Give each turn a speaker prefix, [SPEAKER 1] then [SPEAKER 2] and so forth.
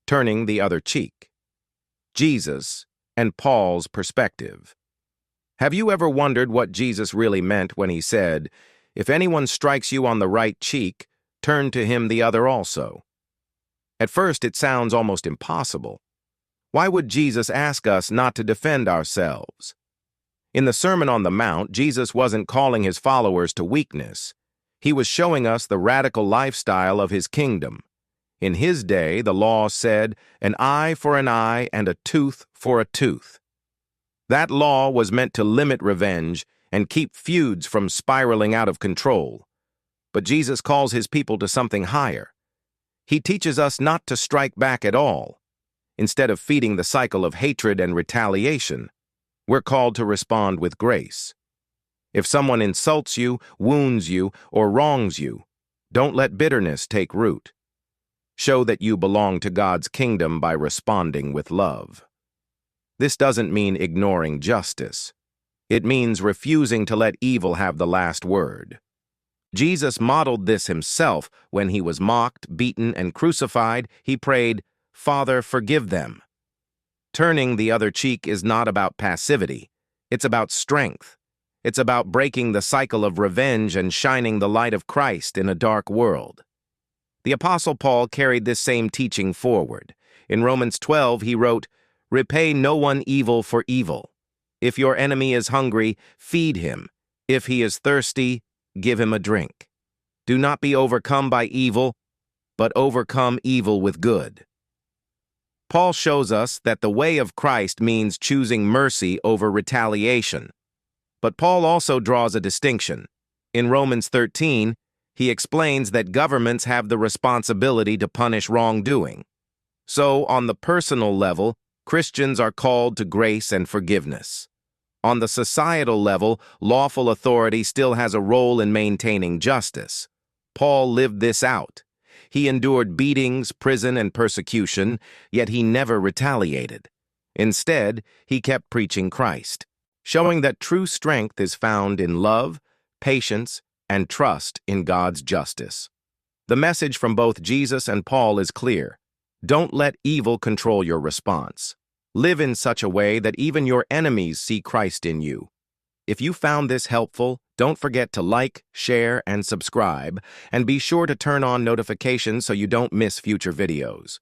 [SPEAKER 1] Turning the Other Cheek. Jesus and Paul's perspective. Have you ever wondered what Jesus really meant when he said, "If anyone strikes you on the right cheek, turn to him the other also"? At first, it sounds almost impossible. Why would Jesus ask us not to defend ourselves? In the Sermon on the Mount, Jesus wasn't calling his followers to weakness. He was showing us the radical lifestyle of his kingdom. In his day, the law said, "An eye for an eye and a tooth for a tooth." That law was meant to limit revenge and keep feuds from spiraling out of control. But Jesus calls his people to something higher. He teaches us not to strike back at all. Instead of feeding the cycle of hatred and retaliation, we're called to respond with grace. If someone insults you, wounds you, or wrongs you, don't let bitterness take root. Show that you belong to God's kingdom by responding with love. This doesn't mean ignoring justice. It means refusing to let evil have the last word. Jesus modeled this himself when he was mocked, beaten, and crucified. He prayed, "Father, forgive them." Turning the other cheek is not about passivity. It's about strength. It's about breaking the cycle of revenge and shining the light of Christ in a dark world. The Apostle Paul carried this same teaching forward. In Romans 12, he wrote, "Repay no one evil for evil. If your enemy is hungry, feed him. If he is thirsty, give him a drink. Do not be overcome by evil, but overcome evil with good." Paul shows us that the way of Christ means choosing mercy over retaliation. But Paul also draws a distinction. In Romans 13, he explains that governments have the responsibility to punish wrongdoing. So, on the personal level, Christians are called to grace and forgiveness. On the societal level, lawful authority still has a role in maintaining justice. Paul lived this out. He endured beatings, prison, and persecution, yet he never retaliated. Instead, he kept preaching Christ, showing that true strength is found in love, patience, and trust in God's justice. The message from both Jesus and Paul is clear. Don't let evil control your response. Live in such a way that even your enemies see Christ in you. If you found this helpful, don't forget to like, share, and subscribe, and be sure to turn on notifications so you don't miss future videos.